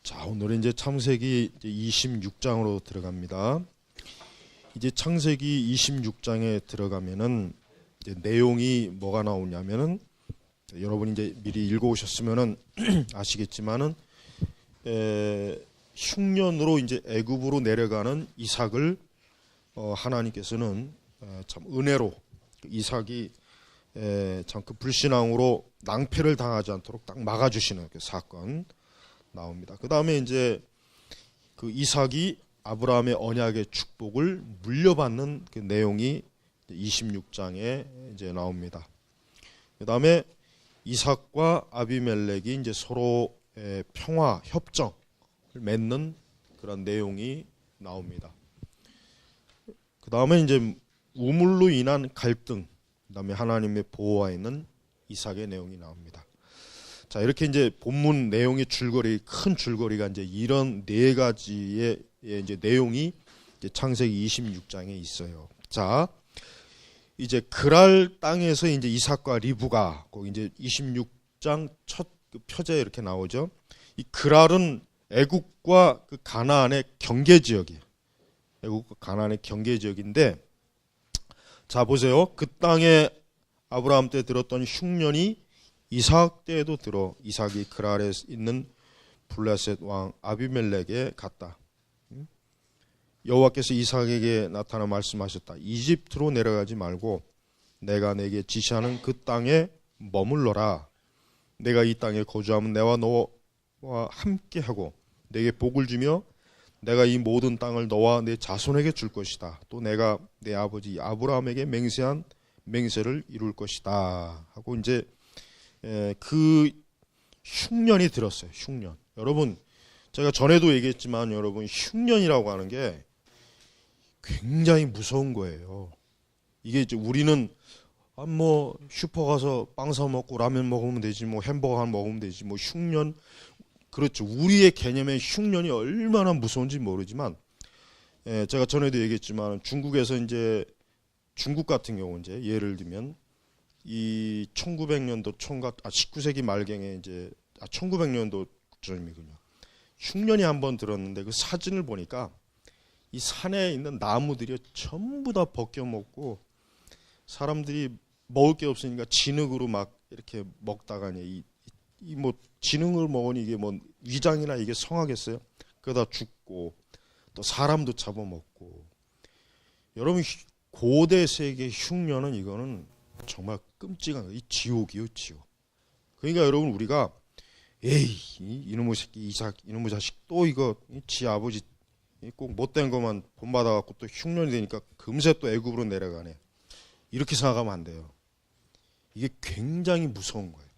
자, 오늘은 이제 창세기 26장으로 들어갑니다. 이제 창세기 26장에 들어가면은 이제 내용이 뭐가 나오냐면은 여러분이 이제 미리 읽어오셨으면은 아시겠지만은 흉년으로 이제 애굽으로 내려가는 이삭을 하나님께서는 참 은혜로 이삭이 참 그 불신앙으로 낭패를 당하지 않도록 딱 막아주시는 그 사건 나옵니다. 그 다음에 이제 그 이삭이 아브라함의 언약의 축복을 물려받는 그 내용이 26장에 이제 나옵니다. 그 다음에 이삭과 아비멜렉이 이제 서로 평화 협정을 맺는 그런 내용이 나옵니다. 그 다음에 이제 우물로 인한 갈등, 그 다음에 하나님의 보호하 있는 이삭의 내용이 나옵니다. 자, 이렇게 이제 본문 내용의 큰 줄거리가 이제 이런 네 가지의 이제 내용이 이제 창세기 26장에 있어요. 자, 이제 그랄 땅에서 이제 이삭과 리브가 거기 이제 26장 첫 그 표제에 이렇게 나오죠. 이 그랄은 애국과 그 가나안의 경계 지역이에요. 애국과 가나안의 경계 지역인데, 자 보세요. 그 땅에 아브라함 때 들었던 흉년이 이삭 때에도 들어 이삭이 그랄에 있는 블레셋 왕 아비멜렉에 갔다. 여호와께서 이삭에게 나타나 말씀하셨다. 이집트로 내려가지 말고 내가 내게 지시하는 그 땅에 머물러라. 내가 이 땅에 거주하면 내와 너와 함께하고 내게 복을 주며 내가 이 모든 땅을 너와 내 자손에게 줄 것이다. 또 내가 내 아버지 아브라함에게 맹세한 맹세를 이룰 것이다. 하고 이제 그 흉년이 들었어요. 흉년. 여러분, 제가 전에도 얘기했지만 여러분, 흉년이라고 하는 게 굉장히 무서운 거예요. 이게 이제 우리는 뭐 슈퍼 가서 빵 사 먹고 라면 먹으면 되지, 뭐 햄버거 하나 먹으면 되지, 뭐 흉년, 그렇죠. 우리의 개념의 흉년이 얼마나 무서운지 모르지만, 제가 전에도 얘기했지만 중국에서 이제 중국 같은 경우 이제 예를 들면 이 1900년도 19세기 말경에 이제 1900년도 전이군요. 흉년이 한번 들었는데 그 사진을 보니까 이 산에 있는 나무들이 전부 다 벗겨 먹고 사람들이 먹을 게 없으니까 진흙으로 막 이렇게 먹다가 이 뭐 진흙을 먹으니 이게 뭐 위장이나 이게 성하겠어요? 그러다 죽고 또 사람도 잡아먹고. 여러분, 고대 세계 흉년은 이거는 정말 끔찍한 거예요. 이 지옥이요, 지옥. 그러니까 여러분, 우리가 에이, 이놈의 새끼 이삭, 이놈의 자식 또 이거 지 아버지 꼭 못된 것만 본받아갖고 또 흉년이 되니까 금세 또 애굽으로 내려가네. 이렇게 생각하면 안 돼요. 이게 굉장히 무서운 거예요.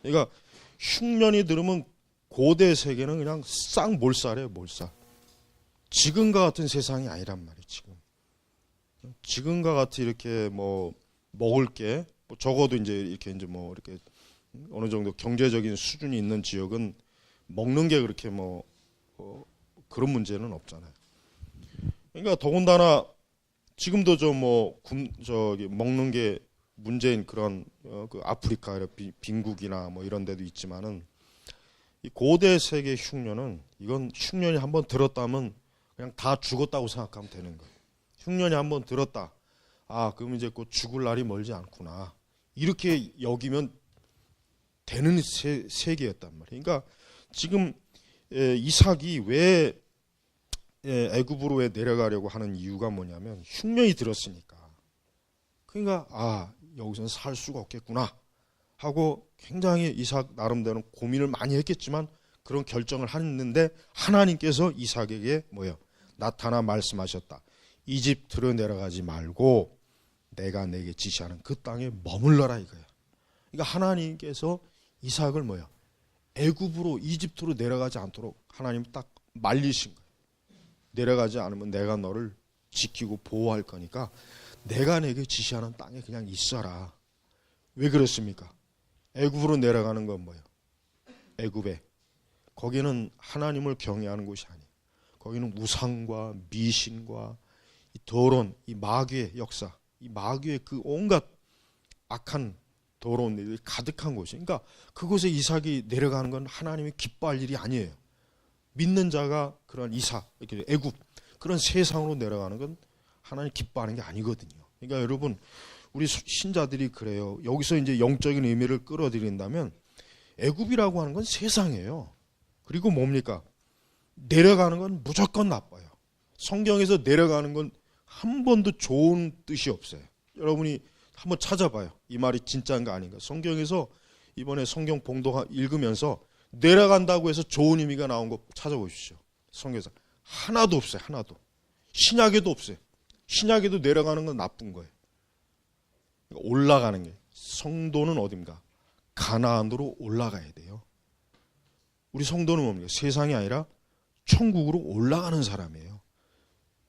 그러니까 흉년이 들으면 고대 세계는 그냥 싹 몰살이에요, 몰살. 지금과 같은 세상이 아니란 말이에요, 지금. 지금과 같이 이렇게 뭐 먹을 게 뭐 적어도 이제 이렇게 뭐 이렇게 어느 정도 경제적인 수준이 있는 지역은 먹는 게 그렇게 뭐 그런 문제는 없잖아요. 그러니까 더군다나 지금도 저기 먹는 게 문제인 그런 그 아프리카 빈국이나 뭐 이런 데도 있지만은 이 고대 세계 흉년은 이건 흉년이 한번 들었다면 그냥 다 죽었다고 생각하면 되는 거예요. 흉년이 한번 들었다. 아, 그럼 이제 곧 죽을 날이 멀지 않구나. 이렇게 여기면 되는 세계였단 말이에요. 그러니까 지금 이삭이 왜 애굽으로 왜 내려가려고 하는 이유가 뭐냐면 흉년이 들었으니까. 그러니까 아, 여기서는 살 수가 없겠구나 하고 굉장히 이삭 나름대로 고민을 많이 했겠지만 그런 결정을 했는데 하나님께서 이삭에게 나타나 말씀하셨다. 이집트로 내려가지 말고 내가 내게 지시하는 그 땅에 머물러라 이거야. 그러니까 하나님께서 이삭을 애굽으로 이집트로 내려가지 않도록 하나님 딱 말리신 거예요. 내려가지 않으면 내가 너를 지키고 보호할 거니까 내가 내게 지시하는 땅에 그냥 있어라. 왜 그렇습니까? 애굽으로 내려가는 건 뭐예요? 애굽에 거기는 하나님을 경외하는 곳이 아니에요. 거기는 우상과 미신과 이 더러운 이 마귀의 역사, 이 마귀의 그 온갖 악한 더러운 일이 가득한 곳이. 그러니까 그곳에 이삭이 내려가는 건 하나님이 기뻐할 일이 아니에요. 믿는 자가 그런 이삭, 이렇게 애굽 그런 세상으로 내려가는 건 하나님 기뻐하는 게 아니거든요. 그러니까 여러분, 우리 신자들이 그래요. 여기서 이제 영적인 의미를 끌어들인다면 애굽이라고 하는 건 세상이에요. 그리고 뭡니까? 내려가는 건 무조건 나빠요. 성경에서 내려가는 건 한 번도 좋은 뜻이 없어요. 여러분이 한번 찾아봐요. 이 말이 진짜인가 아닌가. 성경에서 이번에 성경 봉독 읽으면서 내려간다고 해서 좋은 의미가 나온 거 찾아보십시오. 성경에서 하나도 없어요. 하나도. 신약에도 없어요. 신약에도 내려가는 건 나쁜 거예요. 올라가는 게. 성도는 어딘가? 가나안으로 올라가야 돼요. 우리 성도는 뭡니까? 세상이 아니라 천국으로 올라가는 사람이에요.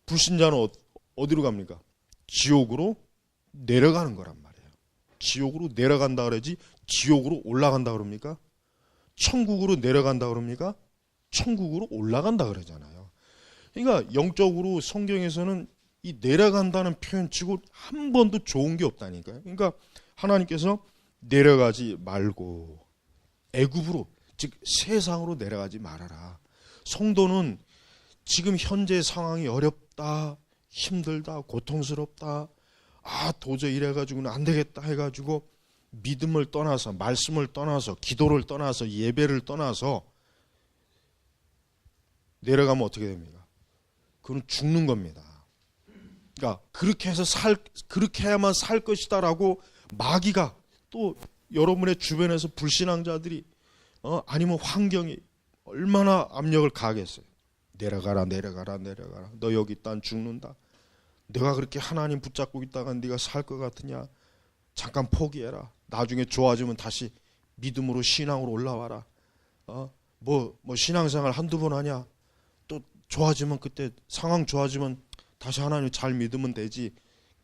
불신자는 어디로 갑니까? 지옥으로 내려가는 거란 말이에요. 지옥으로 내려간다 그러지 지옥으로 올라간다 그럽니까? 천국으로 내려간다 그럽니까? 천국으로 올라간다 그러잖아요. 그러니까 영적으로 성경에서는 이 내려간다는 표현치고 한 번도 좋은 게 없다니까요. 그러니까 하나님께서 내려가지 말고 애굽으로, 즉 세상으로 내려가지 말아라. 성도는 지금 현재 상황이 어렵다, 힘들다, 고통스럽다, 도저히 이래가지고는 안 되겠다 해가지고 믿음을 떠나서, 말씀을 떠나서, 기도를 떠나서, 예배를 떠나서 내려가면 어떻게 됩니까? 그건 죽는 겁니다. 그러니까 그렇게 해서 그렇게 해야만 살 것이다라고 마귀가, 또 여러분의 주변에서 불신앙자들이 아니면 환경이 얼마나 압력을 가하겠어요. 내려가라, 내려가라, 내려가라. 너 여기 있다 죽는다. 내가 그렇게 하나님 붙잡고 있다가 네가 살 것 같으냐? 잠깐 포기해라. 나중에 좋아지면 다시 믿음으로, 신앙으로 올라와라. 뭐 신앙생활 한두 번 하냐? 또 좋아지면, 그때 상황 좋아지면 다시 하나님 잘 믿으면 되지.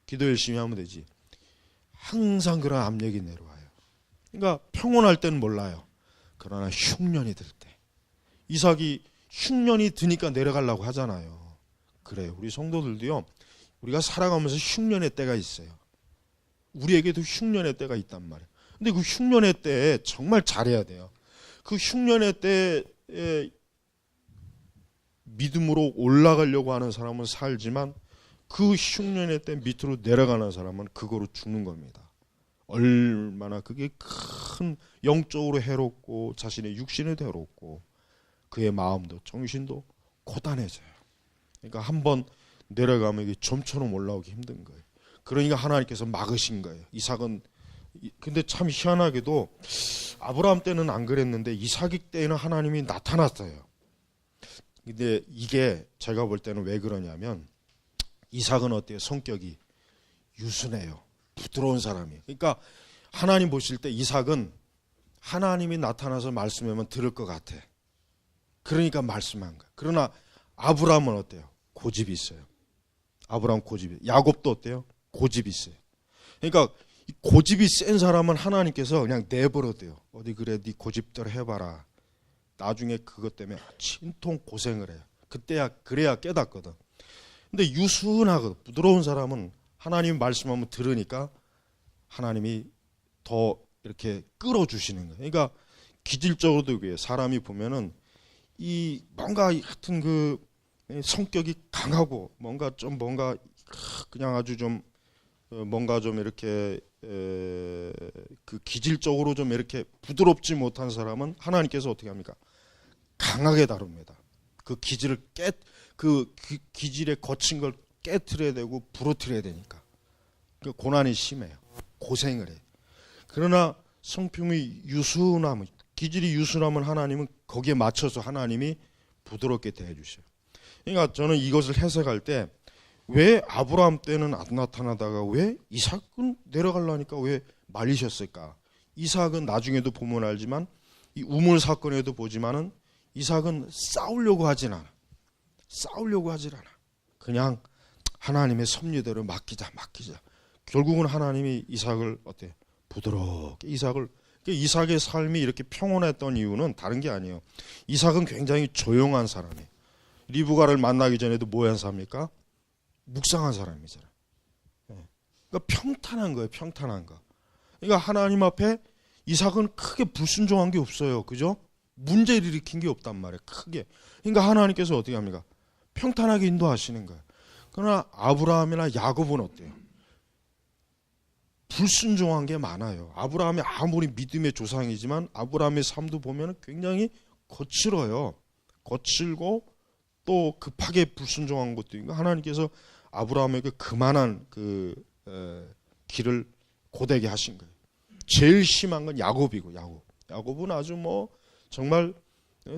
기도 열심히 하면 되지. 항상 그런 압력이 내려와요. 그러니까 평온할 때는 몰라요. 그러나 흉년이 들 때, 이삭이 흉년이 드니까 내려가려고 하잖아요. 그래요. 우리 성도들도요, 우리가 살아가면서 흉년의 때가 있어요. 우리에게도 흉년의 때가 있단 말이에요. 근데 그 흉년의 때에 정말 잘해야 돼요. 그 흉년의 때에 믿음으로 올라가려고 하는 사람은 살지만, 그 흉년의 때 밑으로 내려가는 사람은 그거로 죽는 겁니다. 얼마나 그게 큰 영적으로 해롭고 자신의 육신에도 해롭고 그의 마음도 정신도 고단해져요. 그러니까 한번 내려가면 이게 점처럼 올라오기 힘든 거예요. 그러니까 하나님께서 막으신 거예요. 이삭은, 근데 참 희한하게도 아브라함 때는 안 그랬는데 이삭 때에는 하나님이 나타났어요. 근데 이게 제가 볼 때는 왜 그러냐면, 이삭은 어때요? 성격이 유순해요. 부드러운 사람이에요. 그러니까 하나님 보실 때 이삭은 하나님이 나타나서 말씀하면 들을 것 같아. 그러니까 말씀한 거예요. 그러나 아브라함은 어때요? 고집이 있어요. 아브라함 고집이. 야곱도 어때요? 고집이 있어요. 그러니까 고집이 센 사람은 하나님께서 그냥 내버려둬요. 어디 그래, 네 고집대로 해봐라. 나중에 그것 때문에 진통 고생을 해요. 그래야 깨닫거든. 근데 유순하고 부드러운 사람은 하나님 말씀하면 들으니까 하나님이 더 이렇게 끌어주시는 거예요. 그러니까 기질적으로도 그래요. 사람이 보면은 이 뭔가 하여튼 그 성격이 강하고 뭔가 그냥 아주 좀 뭔가 좀 이렇게 그 기질적으로 좀 이렇게 부드럽지 못한 사람은 하나님께서 어떻게 합니까? 강하게 다룹니다. 그 기질을 그 기질의 거친 걸 깨트려야 되고 부러뜨려야 되니까. 그 고난이 심해요. 고생을 해요. 그러나 성품이 유순하면, 기질이 유순하면 하나님은 거기에 맞춰서 하나님이 부드럽게 대해주셔요. 그러니까 저는 이것을 해석할 때, 왜 아브라함 때는 안 나타나다가 왜 이삭은 내려가려니까 왜 말리셨을까? 이삭은 나중에도 보면 알지만, 이 우물 사건에도 보지만은 이삭은 싸우려고 하진 않아. 그냥 하나님의 섭리대로 맡기자. 결국은 하나님이 이삭을 어때? 부드럽게 이삭의 삶이 이렇게 평온했던 이유는 다른 게 아니에요. 이삭은 굉장히 조용한 사람이에요. 리브가를 만나기 전에도 뭐한 사람입니까? 묵상한 사람이잖아요. 그러니까 평탄한 거예요. 평탄한 거. 그러니까 하나님 앞에 이삭은 크게 불순종한 게 없어요. 그죠? 문제를 일으킨 게 없단 말이에요. 크게. 그러니까 하나님께서 어떻게 합니까? 평탄하게 인도하시는 거예요. 그러나 아브라함이나 야곱은 어때요? 불순종한 게 많아요. 아브라함이 아무리 믿음의 조상이지만 아브라함의 삶도 보면 굉장히 거칠어요. 거칠고 또 급하게 불순종한 것도 있고, 하나님께서 아브라함에게 그만한 길을 고되게 하신 거예요. 제일 심한 건 야곱이고, 야곱은 아주 뭐 정말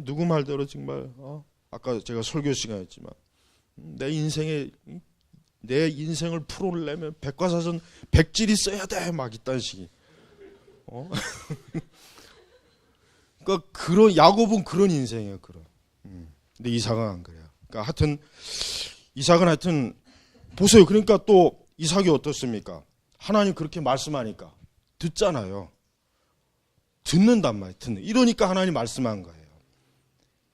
누구 말대로 정말 아까 제가 설교 시간이었지만 내 인생을 풀어내면 백과사전 100질이 써야 돼 막 이딴 식이. 그러니까 그런 야곱은 그런 인생이에요. 그런. 근데 이삭은 안 그래요. 그러니까 하여튼 이삭은 하여튼 보세요. 그러니까 또 이삭이 어떻습니까? 하나님 그렇게 말씀하니까 듣잖아요. 듣는단 말이에요. 이러니까 하나님 말씀한 거예요.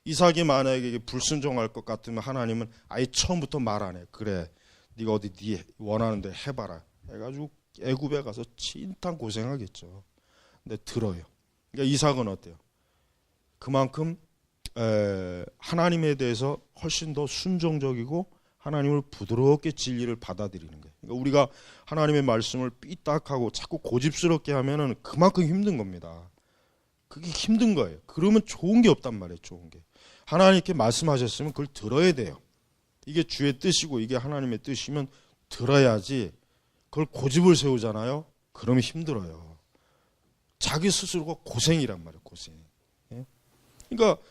이삭이 만약에 불순종할 것 같으면 하나님은 아예 처음부터 말 안 해. 그래, 네가 어디 네 원하는 데 해봐라 해가지고 애굽에 가서 진탕 고생하겠죠. 근데 들어요. 그러니까 이삭은 어때요? 그만큼 하나님에 대해서 훨씬 더 순종적이고 하나님을 부드럽게 진리를 받아들이는 거예요. 그러니까 우리가 하나님의 말씀을 삐딱하고 자꾸 고집스럽게 하면은 그만큼 힘든 겁니다. 그게 힘든 거예요. 그러면 좋은 게 없단 말이에요. 좋은 게. 하나님께 말씀하셨으면 그걸 들어야 돼요. 이게 주의 뜻이고 이게 하나님의 뜻이면 들어야지. 그걸 고집을 세우잖아요. 그러면 힘들어요. 자기 스스로가 고생이란 말이에요. 고생. 그러니까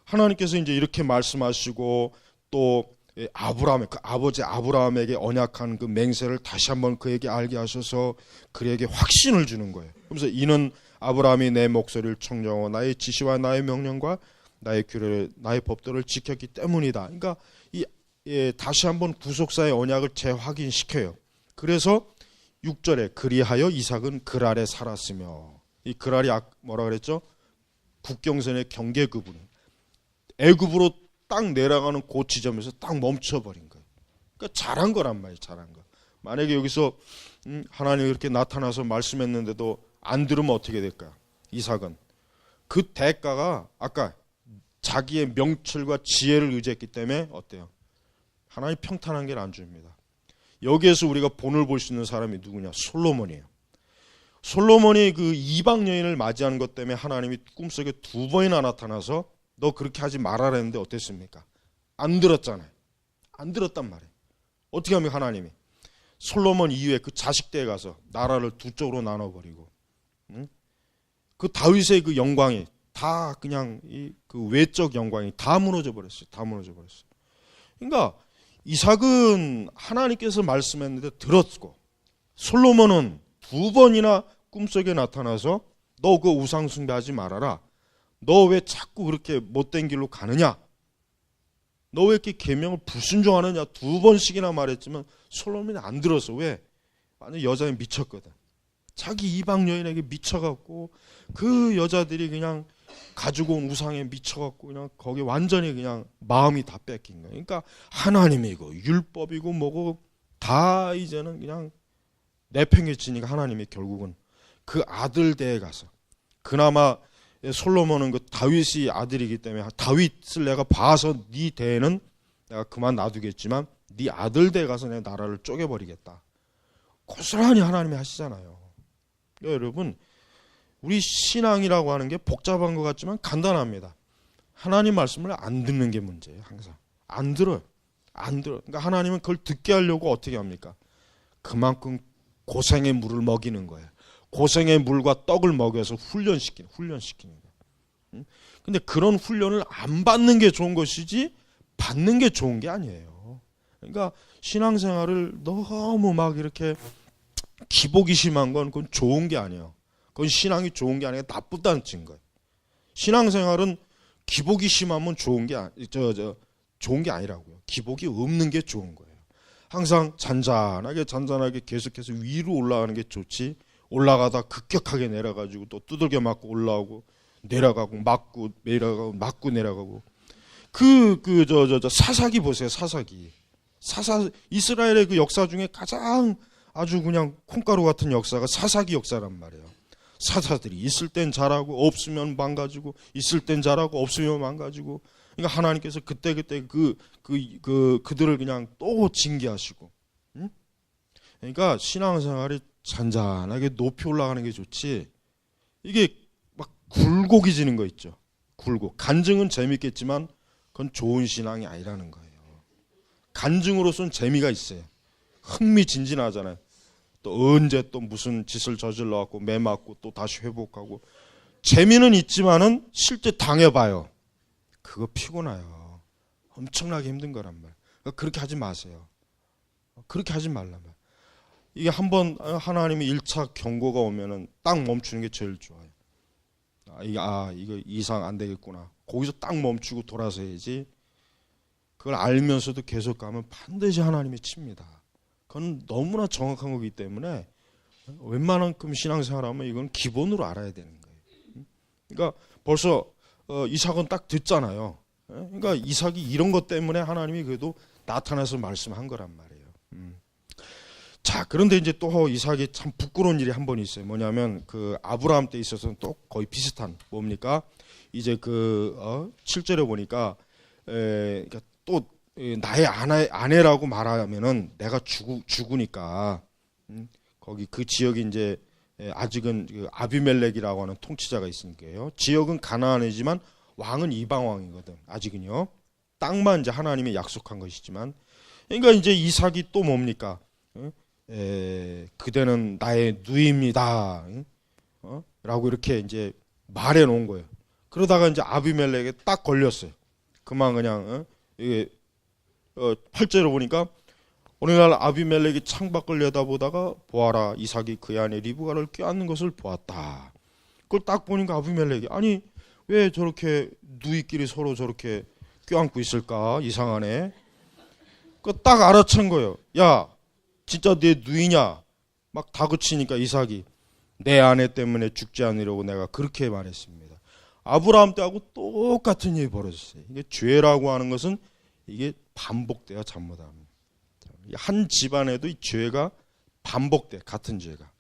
하나님께서 이제 이렇게 말씀하시고 또 아브라함, 그 아버지 아브라함에게 언약한 그 맹세를 다시 한번 그에게 알게 하셔서 그에게 확신을 주는 거예요. 그래서 이는 아브라함이 내 목소리를 청정하고 나의 지시와 나의 명령과 나의 규례를 나의 법도를 지켰기 때문이다. 그러니까 다시 한번 구속사의 언약을 재확인시켜요. 그래서 6절에 그리하여 이삭은 그랄에 살았으며, 이 그랄이 뭐라 그랬죠? 국경선의 경계 구분. 애굽으로 딱 내려가는 그 지점에서 딱 멈춰버린 거예요. 그러니까 잘한 거란 말이에요. 잘한 거. 만약에 여기서 하나님이 이렇게 나타나서 말씀했는데도 안 들으면 어떻게 될까요? 이삭은 그 대가가 아까 자기의 명철과 지혜를 의지했기 때문에 어때요? 하나님 평탄한 게 안 줍니다. 여기에서 우리가 본을 볼 수 있는 사람이 누구냐? 솔로몬이에요. 솔로몬이 그 이방 여인을 맞이하는 것 때문에 하나님이 꿈속에 2번이나 나타나서 너 그렇게 하지 말아라 했는데 어땠습니까? 안 들었잖아요. 안 들었단 말이에요. 어떻게 하면 하나님이 솔로몬 이후에 그 자식대에 가서 나라를 두 쪽으로 나눠버리고, 그 다윗의 그 영광이 다 그냥 그 외적 영광이 다 무너져 버렸어요. 다 무너져 버렸어요. 그러니까 이삭은 하나님께서 말씀했는데 들었고, 솔로몬은 2번이나 꿈속에 나타나서 너 그 우상 숭배하지 말아라. 너 왜 자꾸 그렇게 못된 길로 가느냐? 너 왜 이렇게 계명을 불순종하느냐? 2번씩이나 말했지만 솔로몬이 안 들었어. 왜? 완전 여자에 미쳤거든. 자기 이방 여인에게 미쳐갖고 그 여자들이 그냥 가지고 온 우상에 미쳐갖고 그냥 거기 완전히 그냥 마음이 다 뺏긴 거예요. 그러니까 하나님이고 율법이고 뭐고 다 이제는 그냥 내팽개치니까 하나님이 결국은 그 아들 대에 가서, 그나마 솔로몬은 그 다윗이 아들이기 때문에 다윗을 내가 봐서 네 대에는 내가 그만 놔두겠지만 네 아들 대에 가서 내 나라를 쪼개버리겠다. 고스란히 하나님이 하시잖아요. 그러니까 여러분, 우리 신앙이라고 하는 게 복잡한 것 같지만 간단합니다. 하나님 말씀을 안 듣는 게 문제예요. 항상 안 들어요. 안 들어요. 그러니까 하나님은 그걸 듣게 하려고 어떻게 합니까? 그만큼 고생의 물을 먹이는 거예요. 고생의 물과 떡을 먹여서 훈련시키는 거예요. 근데 그런 훈련을 안 받는 게 좋은 것이지 받는 게 좋은 게 아니에요. 그러니까 신앙생활을 너무 막 이렇게 기복이 심한 건 그건 좋은 게 아니에요. 그건 신앙이 좋은 게 아니라 나쁘다는 증거예요. 신앙생활은 기복이 심하면 좋은 게 아니라고요. 기복이 없는 게 좋은 거예요. 항상 잔잔하게 계속해서 위로 올라가는 게 좋지, 올라가다 급격하게 내려가지고 또 두들겨 맞고 올라오고 내려가고 맞고 내려가고 맞고 내려가고. 사사기 보세요. 사사기. 이스라엘의 그 역사 중에 가장 아주 그냥 콩가루 같은 역사가 사사기 역사란 말이에요. 사사들이 있을 땐 잘하고 없으면 망가지고, 있을 땐 잘하고 없으면 망가지고. 그러니까 하나님께서 그때그때 그들을 그냥 또 징계하시고. 응? 그러니까 신앙생활이 잔잔하게 높이 올라가는 게 좋지, 이게 막 굴곡이지는 거 있죠. 굴곡. 간증은 재밌겠지만 그건 좋은 신앙이 아니라는 거예요. 간증으로서는 재미가 있어요. 흥미진진하잖아요. 또 언제 또 무슨 짓을 저질러 갖고 매 맞고 또 다시 회복하고. 재미는 있지만은 실제 당해봐요. 그거 피곤해요. 엄청나게 힘든 거란 말이에요. 그러니까 그렇게 하지 마세요. 그렇게 하지 말란 말이에요. 이게 한번 하나님이 1차 경고가 오면은 딱 멈추는 게 제일 좋아요. 이거 이상 안 되겠구나. 거기서 딱 멈추고 돌아서야지. 그걸 알면서도 계속 가면 반드시 하나님이 칩니다. 그건 너무나 정확한 거기 때문에 웬만한큼 신앙생활하면 이건 기본으로 알아야 되는 거예요. 그러니까 벌써 이삭은 딱 듣잖아요. 그러니까 이삭이 이런 것 때문에 하나님이 그래도 나타나서 말씀한 거란 말이에요. 자, 그런데 이제 또 이삭이 참 부끄러운 일이 한 번 있어요. 뭐냐면 그 아브라함 때 있어서는 또 거의 비슷한, 뭡니까? 이제 7절에 보니까 그러니까 또 나의 아내라고 말하면은 내가 죽으니까, 거기 그 지역이 이제 아직은 그 아비멜렉이라고 하는 통치자가 있으니까요. 지역은 가나안이지만 왕은 이방 왕이거든. 아직은요. 땅만 이제 하나님이 약속한 것이지만, 그러니까 이제 이삭이 또 뭡니까? 그대는 나의 누이입니다. 라고 이렇게 이제 말해 놓은 거예요. 그러다가 이제 아비멜렉에 딱 걸렸어요. 그만 그냥 이게 8절을 보니까 어느 날 아비멜렉이 창밖을 내다보다가 보아라, 이삭이 그의 아내 리브가를 껴안는 것을 보았다. 그걸 딱 보니까 아비멜렉이, 아니 왜 저렇게 누이끼리 서로 저렇게 껴안고 있을까, 이상하네. 그거 딱 알아챈 거예요. 야, 진짜 내 누이냐? 막 다그치니까 이삭이, 내 아내 때문에 죽지 않으려고 내가 그렇게 말했습니다. 아브라함 때하고 똑같은 일이 벌어졌어요. 이게 죄라고 하는 것은 이게 반복돼야 잘못합니다. 한 집안에도 이 죄가 반복돼, 같은 죄가.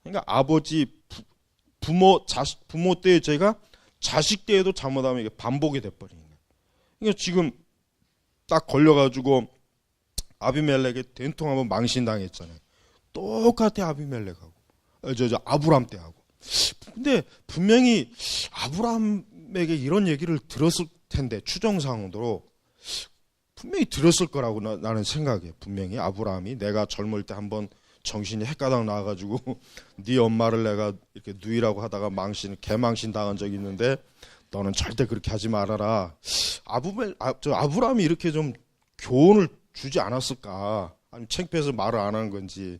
그러니까 아버지, 부모 때의 죄가 자식 때에도 잘못하면 이게 반복이 돼버리는 거예요. 그러니까 지금 딱 걸려가지고 아비멜렉에 된통 한번 망신당했잖아요. 똑같아, 아비멜렉하고. 아브라함 때하고. 근데 분명히 아브라함에게 이런 얘기를 들었을 텐데, 추정상으로 분명히 들었을 거라고 나는 생각해. 분명히 아브라함이, 내가 젊을 때 한번 정신이 헷가닥 나와가지고 네 엄마를 내가 이렇게 누이라고 하다가 개망신 당한 적이 있는데 너는 절대 그렇게 하지 말아라. 아브라함이 이렇게 좀 교훈을 주지 않았을까? 아니면 창피해서 말을 안 하는 건지.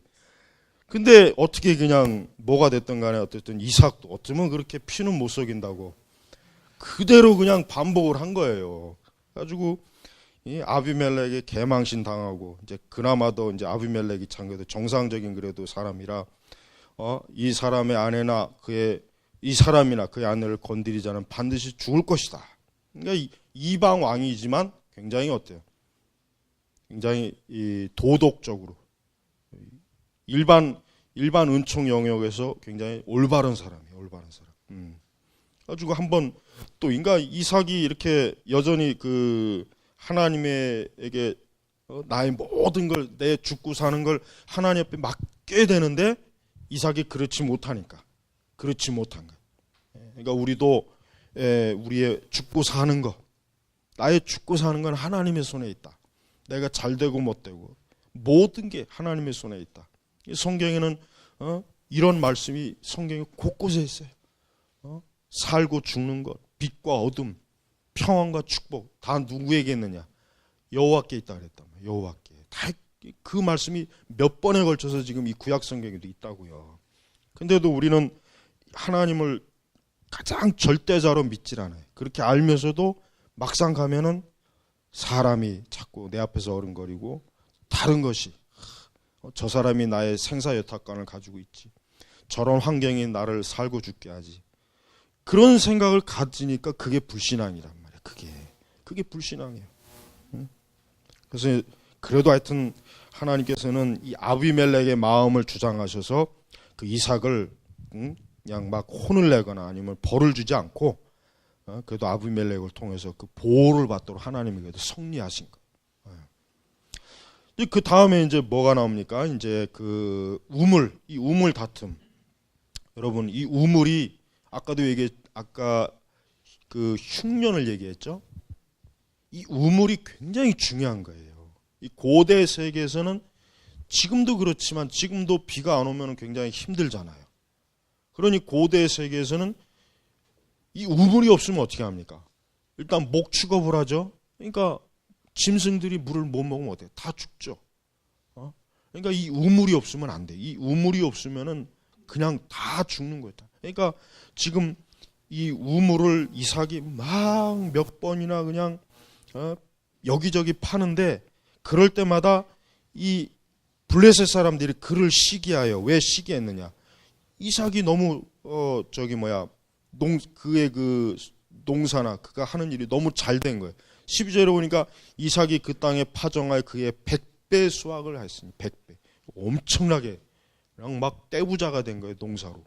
근데 어떻게 그냥 뭐가 됐든 간에 어쨌든 이삭도 어쩌면 그렇게 피는 못 속인다고 그대로 그냥 반복을 한 거예요. 그래가지고 이 아비멜렉에 개망신 당하고, 이제 그나마도 이제 아비멜렉이 참 그래도 정상적인 그래도 사람이라 이 사람의 아내나 이 사람이나 그의 아내를 건드리자는 반드시 죽을 것이다. 그러니까 이방 왕이지만 굉장히 어때요? 굉장히 도덕적으로 일반 은총 영역에서 굉장히 올바른 사람이에요. 올바른 사람. 가지고 한번 또 인가 이삭이 이렇게 여전히 그 하나님에게 나의 모든 걸, 내 죽고 사는 걸 하나님 앞에 맡겨야 되는데 이삭이 그렇지 못한 거야. 그러니까 우리도 우리의 죽고 사는 거, 나의 죽고 사는 건 하나님의 손에 있다. 내가 잘 되고 못 되고 모든 게 하나님의 손에 있다. 성경에는 이런 말씀이 성경에 곳곳에 있어요. 살고 죽는 것, 빛과 어둠, 평안과 축복 다 누구에게 있느냐? 여호와께 있다 그랬단 말이에요. 여호와께. 다 그 말씀이 몇 번에 걸쳐서 지금 이 구약 성경에도 있다고요. 근데도 우리는 하나님을 가장 절대자로 믿질 않아요. 그렇게 알면서도 막상 가면은 사람이 자꾸 내 앞에서 어른거리고, 다른 것이 저 사람이 나의 생사여탈관을 가지고 있지, 저런 환경이 나를 살고 죽게 하지, 그런 생각을 가지니까 그게 불신앙이란 말이에요. 그게 불신앙이에요. 그래서 그래도 하여튼 하나님께서는 이 아비멜렉의 마음을 주장하셔서 그 이삭을 그냥 막 혼을 내거나 아니면 벌을 주지 않고 그래도 아비멜렉을 통해서 그 보호를 받도록 하나님이 그래도 섭리하신 거예요. 그 다음에 이제 뭐가 나옵니까? 이제 그 우물, 이 우물 다툼. 여러분, 이 우물이 아까도 아까 그 흉년을 얘기했죠. 이 우물이 굉장히 중요한 거예요. 이 고대 세계에서는 지금도 그렇지만 지금도 비가 안 오면 굉장히 힘들잖아요. 그러니 고대 세계에서는 이 우물이 없으면 어떻게 합니까? 일단 목 축업을 하죠. 그러니까 짐승들이 물을 못 먹으면 어때요? 다 죽죠. 그러니까 이 우물이 없으면 안 돼. 이 우물이 없으면은 그냥 다 죽는 거예요. 그러니까 지금 이 우물을 이삭이 막 몇 번이나 그냥 여기저기 파는데 그럴 때마다 이 블레셋 사람들이 그를 시기하여 왜 시기했느냐? 이삭이 너무 그의 그 농사나 그가 하는 일이 너무 잘 된 거예요. 12절에 보니까 이삭이 그 땅에 파종하여 그의 100배 수확을 했으니 100배. 엄청나게 그냥 막 떼부자가 된 거예요, 농사로.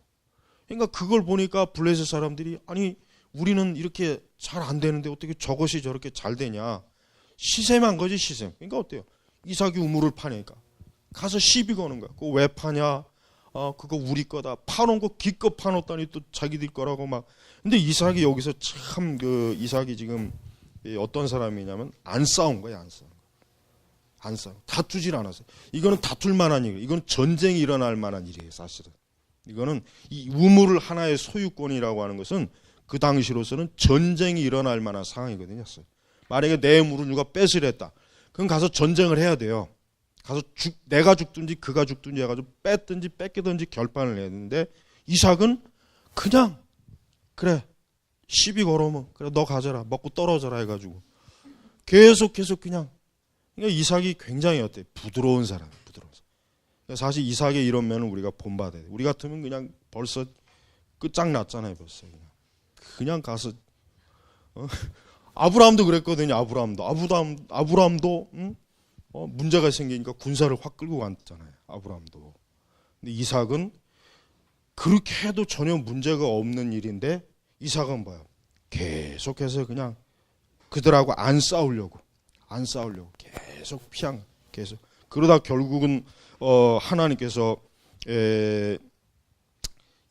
그러니까 그걸 보니까 블레셋 사람들이 아니 우리는 이렇게 잘 안 되는데 어떻게 저것이 저렇게 잘 되냐. 시샘한 거지 시샘. 그러니까 어때요? 이삭이 우물을 파니까 가서 시비 거는 거야. 그거 왜 파냐? 그거 우리 거다. 파놓은 거 기껏 파놓다니 또 자기들 거라고 막. 근데 이삭이 여기서 참 그 이삭이 지금 어떤 사람이냐면 안 싸운 거야, 안 싸운 거. 안 싸워. 다투질 않았어요. 이거는 다툴 만한 일. 이건 전쟁이 일어날 만한 일이에요, 사실은. 이거는 이 우물을 하나의 소유권이라고 하는 것은 그 당시로서는 전쟁이 일어날 만한 상황이거든요. 만약에 내 물을 누가 뺏으랬다. 그럼 가서 전쟁을 해야 돼요. 가서 내가 죽든지 그가 죽든지 해가지고 뺐든지 뺏기든지 결판을 내야 되는데 이삭은 그냥 그래 시비 걸어오면 그래 너 가져라 먹고 떨어져라 해가지고 계속 그냥 그러니까 이삭이 굉장히 어때 부드러운 사람, 부드러운 사람. 그러니까 사실 이삭의 이런 면은 우리가 본받아야 돼. 우리 같으면 그냥 벌써 끝장났잖아요, 벌써 그냥 가서 아브라함도 그랬거든요. 아브라함도 문제가 생기니까 군사를 확 끌고 갔잖아요. 아브라함도. 근데 이삭은 그렇게 해도 전혀 문제가 없는 일인데 이삭은 뭐야? 계속해서 그냥 그들하고 안 싸우려고 계속 계속 그러다 결국은 하나님께서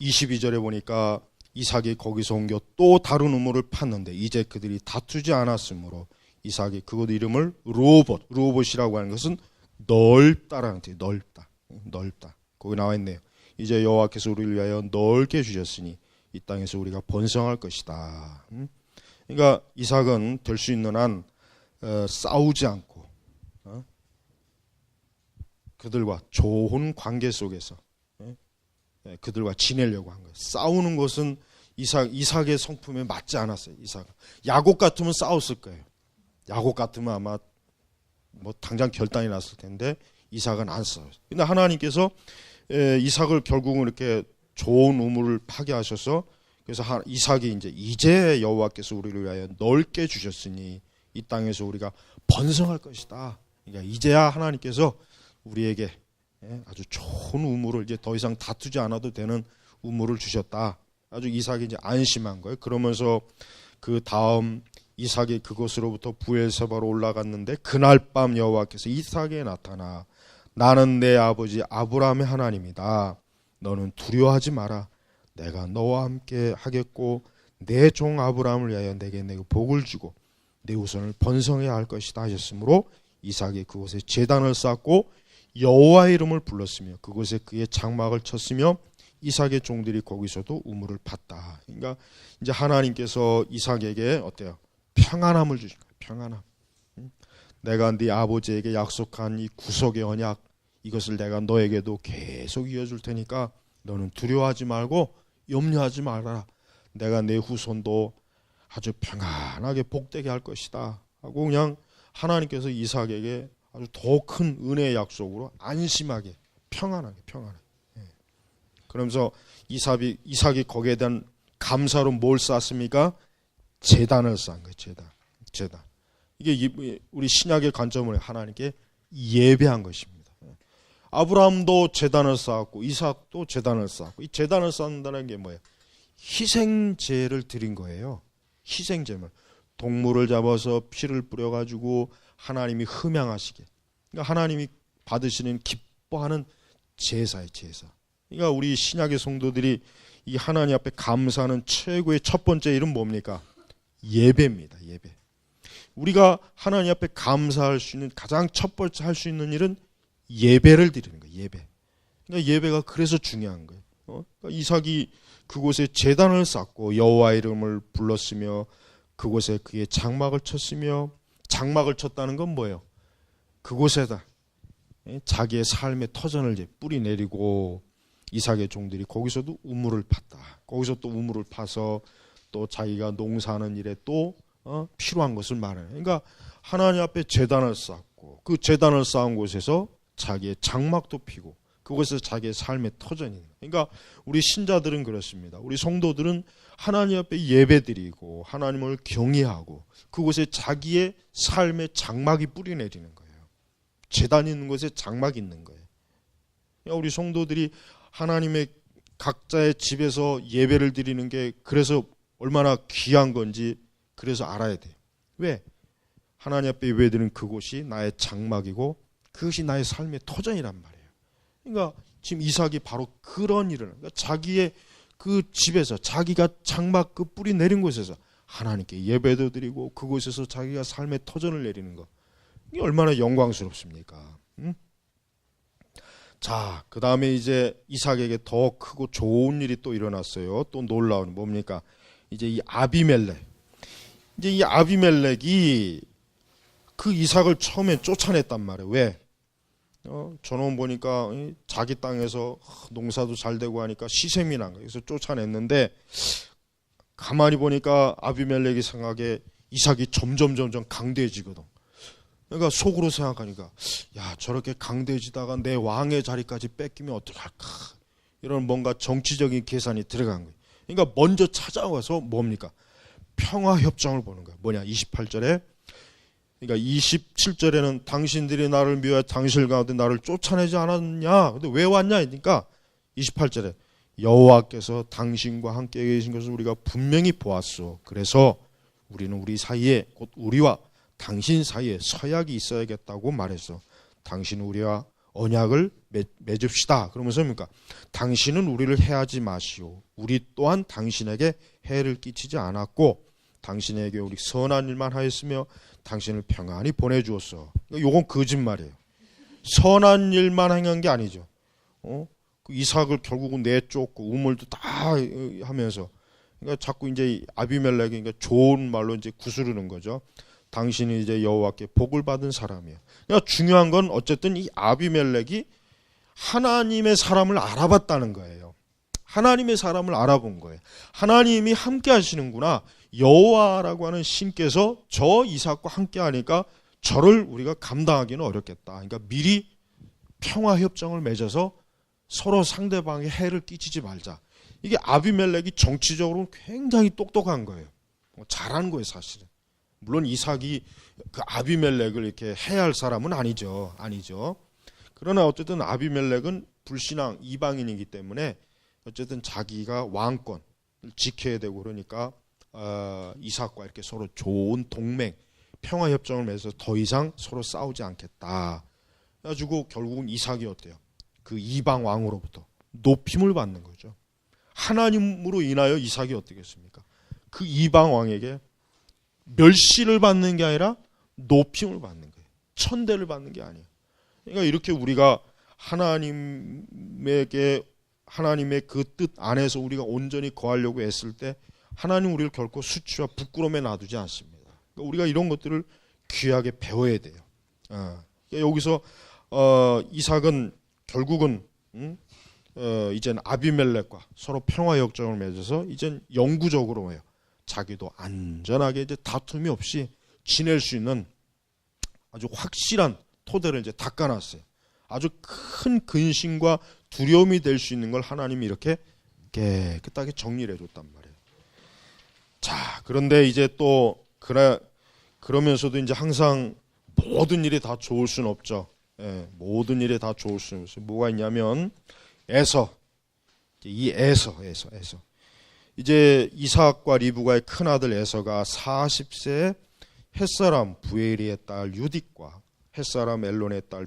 22절에 보니까 이삭이 거기서 옮겨 또 다른 우물을 팠는데 이제 그들이 다투지 않았으므로 이삭이 그곳 이름을 르호봇이라고 하는 것은 넓다라는 뜻이에요. 넓다. 거기 나와 있네요. 이제 여호와께서 우리를 위하여 넓게 주셨으니 이 땅에서 우리가 번성할 것이다. 그러니까 이삭은 될 수 있는 한 싸우지 않고 그들과 좋은 관계 속에서 그들과 지내려고 한 거예요. 싸우는 것은 이삭의 성품에 맞지 않았어요. 이삭은 야곱 같으면 싸웠을 거예요. 야곱 같으면 아마 뭐 당장 결단이 났을 텐데 이삭은 안 싸워요. 근데 하나님께서 이삭을 결국은 이렇게 좋은 우물을 파게 하셔서 그래서 이삭이 이제 여호와께서 우리를 위하여 넓게 주셨으니 이 땅에서 우리가 번성할 것이다. 그러니까 이제야 하나님께서 우리에게 아주 좋은 우물을 이제 더 이상 다투지 않아도 되는 우물을 주셨다. 아주 이삭이 이제 안심한 거예요. 그러면서 그 다음 이삭이 그곳으로부터 부엘세바로 올라갔는데 그날 밤 여호와께서 이삭에게 나타나 나는 내 아버지 아브라함의 하나님이다. 너는 두려워하지 마라. 내가 너와 함께 하겠고 내 종 아브라함을 위하여 내게 복을 주고 내 후손을 번성해야 할 것이다 하셨으므로 이삭이 그곳에 제단을 쌓고 여호와의 이름을 불렀으며 그곳에 그의 장막을 쳤으며 이삭의 종들이 거기서도 우물을 팠다. 그러니까 이제 하나님께서 이삭에게 어때요? 평안함을 주신 거예요. 평안함. 내가 네 아버지에게 약속한 이 구속의 언약 이것을 내가 너에게도 계속 이어줄 테니까 너는 두려워하지 말고 염려하지 말아라. 내가 내 후손도 아주 평안하게 복되게 할 것이다 하고 그냥 하나님께서 이삭에게 아주 더 큰 은혜의 약속으로 안심하게 평안하게 그러면서 이삭이 거기에 대한 감사로 뭘 쌓습니까? 제단을 쌓은 거예요. 제단. 이게 우리 신약의 관점으로 하나님께 예배한 것입니다. 아브라함도 제단을 쌓았고 이삭도 제단을 쌓았고, 이 제단을 쌓는다는 게 뭐예요? 희생제를 드린 거예요. 희생제물. 동물을 잡아서 피를 뿌려가지고 하나님이 흠양하시게, 그러니까 하나님이 받으시는 기뻐하는 제사의 제사. 그러니까 우리 신약의 성도들이 이 하나님 앞에 감사하는 최고의 첫 번째 일은 뭡니까? 예배입니다. 예배. 우리가 하나님 앞에 감사할 수 있는 가장 첫 번째 할 수 있는 일은 예배를 드리는 거예요. 예배. 그러니까 예배가 그래서 중요한 거예요. 그러니까 이삭이 그곳에 제단을 쌓고 여호와 이름을 불렀으며 그곳에 그의 장막을 쳤으며, 장막을 쳤다는 건 뭐예요? 그곳에다 자기의 삶의 터전을 이제 뿌리 내리고, 이삭의 종들이 거기서도 우물을 팠다. 거기서 또 우물을 파서 또 자기가 농사하는 일에 또 필요한 것을 말해요. 그러니까 하나님 앞에 제단을 쌓고, 그 제단을 쌓은 곳에서 자기의 장막도 피고, 그곳에서 자기의 삶의 터전이. 그러니까 우리 신자들은 그렇습니다. 우리 성도들은 하나님 앞에 예배드리고 하나님을 경외하고 그곳에 자기의 삶의 장막이 뿌리 내리는 거예요. 제단 있는 곳에 장막이 있는 거예요. 그러니까 우리 성도들이 하나님의 각자의 집에서 예배를 드리는 게 그래서 얼마나 귀한 건지 그래서 알아야 돼요. 왜? 하나님 앞에 예배드리는 그곳이 나의 장막이고 그것이 나의 삶의 터전이란 말이에요. 그러니까 지금 이삭이 바로 그런 일을, 그러니까 자기의 그 집에서 자기가 장막 그 뿌리 내린 곳에서 하나님께 예배도 드리고 그곳에서 자기가 삶의 터전을 내리는 것, 이게 얼마나 영광스럽습니까? 응? 자, 그 다음에 이제 이삭에게 더 크고 좋은 일이 또 일어났어요. 또 놀라운, 뭡니까? 이제 이 아비멜렉. 이제 이 아비멜렉이 그 이삭을 처음에 쫓아냈단 말이에요. 왜? 저놈 보니까 자기 땅에서 농사도 잘 되고 하니까 시샘이 난 거예요. 그래서 쫓아냈는데 가만히 보니까 아비멜렉이 생각에 이삭이 점점 강대해지거든. 그러니까 속으로 생각하니까, 야, 저렇게 강대해지다가 내 왕의 자리까지 뺏기면 어떡할까, 이런 뭔가 정치적인 계산이 들어간 거예요. 그러니까 먼저 찾아와서 뭡니까? 평화협정을 보는 거예요. 뭐냐? 28절에, 그러니까 27절에는 당신들이 나를 미워해 당신 가운데 나를 쫓아내지 않았냐? 근데 왜 왔냐? 그러니까 28절에 여호와께서 당신과 함께 계신 것을 우리가 분명히 보았소. 그래서 우리는 우리 사이에, 곧 우리와 당신 사이에 서약이 있어야겠다고 말했어. 당신은 우리와 언약을 맺읍시다. 그러면서 뭡니까? 당신은 우리를 해하지 마시오. 우리 또한 당신에게 해를 끼치지 않았고 당신에게 우리 선한 일만 하였으며 당신을 평안히 보내주었어. 요건 거짓말이에요. 선한 일만 행한 게 아니죠. 그 이삭을 결국은 내쫓고 우물도 다 하면서, 그러니까 자꾸 이제 아비멜렉이 그러니까 좋은 말로 이제 구스르는 거죠. 당신이 이제 여호와께 복을 받은 사람이야. 그러니까 중요한 건 어쨌든 이 아비멜렉이 하나님의 사람을 알아봤다는 거예요. 하나님의 사람을 알아본 거예요. 하나님이 함께 하시는구나. 여호와라고 하는 신께서 저 이삭과 함께 하니까 저를 우리가 감당하기는 어렵겠다. 그러니까 미리 평화협정을 맺어서 서로 상대방의 해를 끼치지 말자. 이게 아비멜렉이 정치적으로 굉장히 똑똑한 거예요. 잘한 거예요, 사실은. 물론 이삭이 그 아비멜렉을 이렇게 해야 할 사람은 아니죠. 그러나 어쨌든 아비멜렉은 불신앙 이방인이기 때문에 어쨌든 자기가 왕권을 지켜야 되고 그러니까 이삭과 이렇게 서로 좋은 동맹, 평화협정을 맺어서 더 이상 서로 싸우지 않겠다. 그래가지고 결국은 이삭이 어때요? 그 이방 왕으로부터 높임을 받는 거죠. 하나님으로 인하여 이삭이 어떻겠습니까? 그 이방 왕에게 멸시를 받는 게 아니라 높임을 받는 거예요. 천대를 받는 게 아니에요. 그러니까 이렇게 우리가 하나님의 그 뜻 안에서 우리가 온전히 거하려고 했을 때 하나님 우리를 결코 수치와 부끄러움에 놔두지 않습니다. 그러니까 우리가 이런 것들을 귀하게 배워야 돼요. 그러니까 여기서 이삭은 결국은 이제는 아비멜렉과 서로 평화협정을 맺어서 이젠 영구적으로 해요. 자기도 안전하게 이제 다툼이 없이 지낼 수 있는 아주 확실한 토대를 이제 닦아놨어요. 아주 큰 근심과 두려움이 될 수 있는 걸 하나님이 이렇게 깨끗하게 정리를 해줬단 말이에요. 자, 그런데 이제 또 그러면서도 이제 항상 모든 일이 다 좋을 수는 없죠. 모든 일에 다 좋을 수는 없어요. 뭐가 있냐면 에서, 이 에서. 이제 이삭과 리브가의 큰아들 에서가 40세에 햇사람 부에리의 딸 유딕과 햇사람 엘론의 딸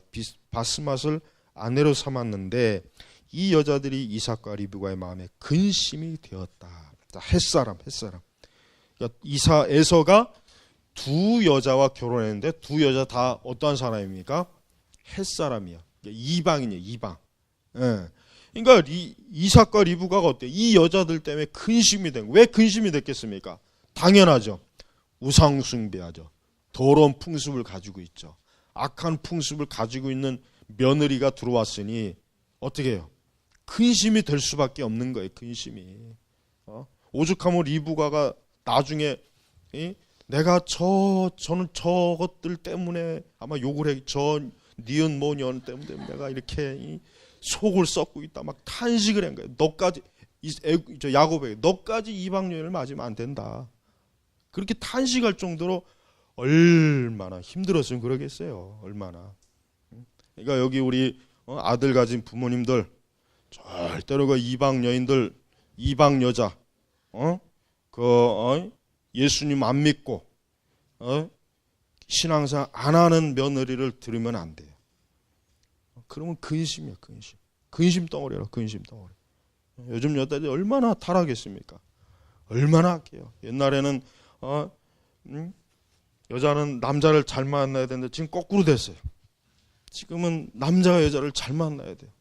바스맛을 아내로 삼았는데 이 여자들이 이삭과 리브가의 마음에 근심이 되었다. 햇사람. 그러니까 에서가 두 여자와 결혼했는데 두 여자 다 어떠한 사람입니까? 햇사람이야. 이방이에요. 이방. 그러니까 이삭과 리브가가 어때? 이 여자들 때문에 근심이 된. 왜 근심이 됐겠습니까? 당연하죠. 우상 숭배하죠. 더러운 풍습을 가지고 있죠. 악한 풍습을 가지고 있는 며느리가 들어왔으니 어떻게 해요? 근심이 될 수밖에 없는 거예요. 근심이. 오죽하면 리브가가 나중에 내가 저는 저것들 때문에 아마 욕을 해. 저 니은 모년 때문에 내가 이렇게 속을 썩고 있다. 막 탄식을 한 거예요. 너까지 야곱에게 너까지 이방 여인을 맞으면 안 된다. 그렇게 탄식할 정도로 얼마나 힘들었으면 그러겠어요. 얼마나. 그러니까 여기 우리 아들 가진 부모님들 절대로 그 이방 여인들, 이방 여자, 예수님 안 믿고 신앙생활 안 하는 며느리를 들으면 안 돼요. 그러면 근심이야, 근심. 근심 덩어리라, 근심 덩어리. 요즘 여자들이 얼마나 타락했습니까? 얼마나 악해요. 옛날에는 여자는 남자를 잘 만나야 되는데 지금 거꾸로 됐어요. 지금은 남자가 여자를 잘 만나야 돼요.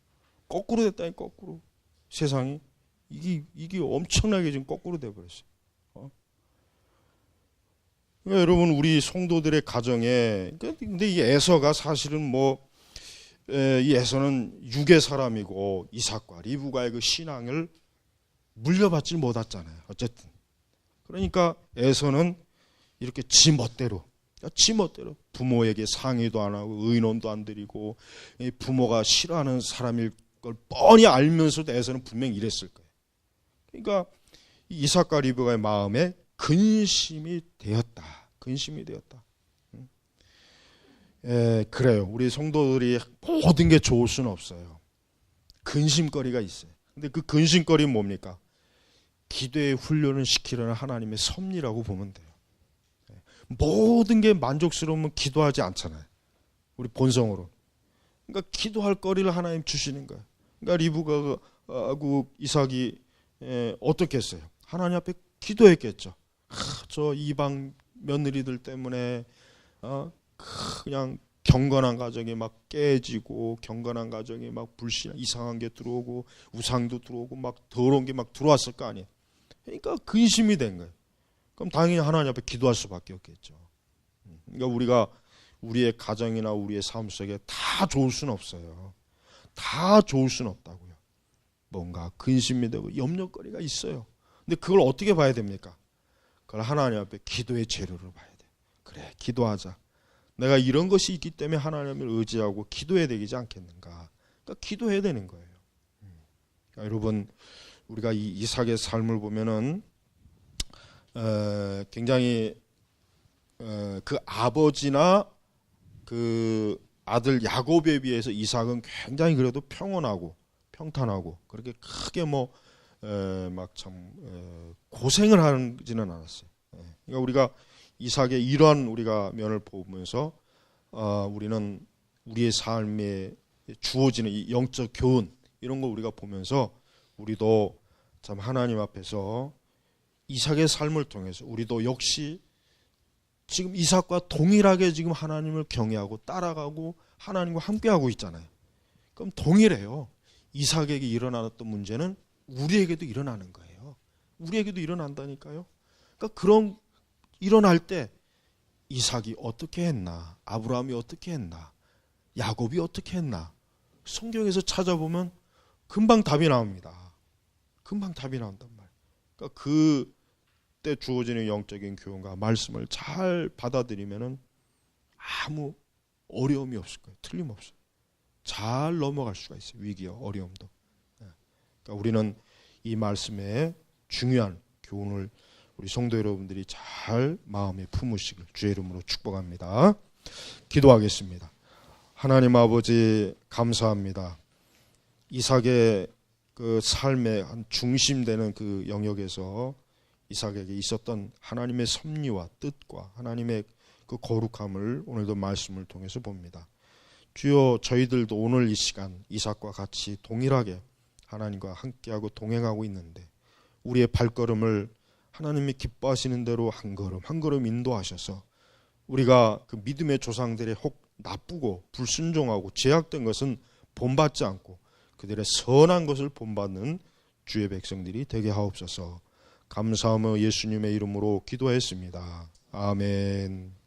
거꾸로 됐다니, 거꾸로. 세상이 이게 엄청나게 지금 거꾸로 돼버렸어요. 그러니까 여러분, 우리 성도들의 가정에, 근데 이 에서가 사실은 이 에서는 육의 사람이고 이삭과 리브가의 그 신앙을 물려받지 못했잖아요. 어쨌든. 그러니까 에서는 이렇게 지 멋대로 부모에게 상의도 안 하고 의논도 안 드리고 부모가 싫어하는 사람일 걸 뻔히 알면서도 에서는 분명히 이랬을 거예요. 그러니까 이삭과 리브가의 마음에 근심이 되었다. 그래요. 우리 성도들이 모든 게 좋을 수는 없어요. 근심거리가 있어요. 근데 그 근심거리는 뭡니까? 기도의 훈련을 시키려는 하나님의 섭리라고 보면 돼요. 모든 게 만족스러우면 기도하지 않잖아요. 우리 본성으로. 그러니까 기도할 거리를 하나님 주시는 거예요. 그러니까 리브가하고 이삭이 어떻게 했어요? 하나님 앞에 기도했겠죠. 저 이방 며느리들 때문에 그냥 경건한 가정이 막 깨지고 경건한 가정이 막 불신 이상한 게 들어오고 우상도 들어오고 막 더러운 게 막 들어왔을 거 아니에요. 그러니까 근심이 된 거예요. 그럼 당연히 하나님 앞에 기도할 수밖에 없겠죠. 그러니까 우리가 우리의 가정이나 우리의 삶 속에 다 좋을 수는 없어요. 다 좋을 수는 없다고요. 뭔가 근심이 되고 염려거리가 있어요. 근데 그걸 어떻게 봐야 됩니까? 그걸 하나님 앞에 기도의 재료로 봐야 돼요. 그래, 기도하자. 내가 이런 것이 있기 때문에 하나님을 의지하고 기도해야 되지 않겠는가. 그러니까 기도해야 되는 거예요. 그러니까 여러분, 우리가 이 이삭의 삶을 보면은 굉장히 그 아버지나 그 아들 야곱에 비해서 이삭은 굉장히 그래도 평온하고 평탄하고 그렇게 크게 막 참 고생을 하지는 않았어요. 그러니까 우리가 이삭의 이러한 우리가 면을 보면서 우리는 우리의 삶에 주어지는 이 영적 교훈 이런 거 우리가 보면서 우리도 참 하나님 앞에서 이삭의 삶을 통해서 우리도 역시 지금 이삭과 동일하게 지금 하나님을 경외하고 따라가고 하나님과 함께하고 있잖아요. 그럼 동일해요. 이삭에게 일어났던 문제는 우리에게도 일어나는 거예요. 우리에게도 일어난다니까요. 그러니까 그런 일어날 때 이삭이 어떻게 했나, 아브라함이 어떻게 했나, 야곱이 어떻게 했나 성경에서 찾아보면 금방 답이 나옵니다. 금방 답이 나온단 말이에요. 그러니까 그때 주어지는 영적인 교훈과 말씀을 잘 받아들이면은 아무 어려움이 없을 거예요. 틀림없어요. 잘 넘어갈 수가 있어요. 위기와 어려움도. 그러니까 우리는 이 말씀의 중요한 교훈을 우리 성도 여러분들이 잘 마음에 품으시길 주의 이름으로 축복합니다. 기도하겠습니다. 하나님 아버지 감사합니다. 이삭의 그 삶의 한 중심되는 그 영역에서 이삭에게 있었던 하나님의 섭리와 뜻과 하나님의 그 거룩함을 오늘도 말씀을 통해서 봅니다. 주여, 저희들도 오늘 이 시간 이삭과 같이 동일하게 하나님과 함께하고 동행하고 있는데 우리의 발걸음을 하나님이 기뻐하시는 대로 한 걸음 한 걸음 인도하셔서 우리가 그 믿음의 조상들의 혹 나쁘고 불순종하고 죄악된 것은 본받지 않고 그들의 선한 것을 본받는 주의 백성들이 되게 하옵소서. 감사하며 예수님의 이름으로 기도했습니다. 아멘.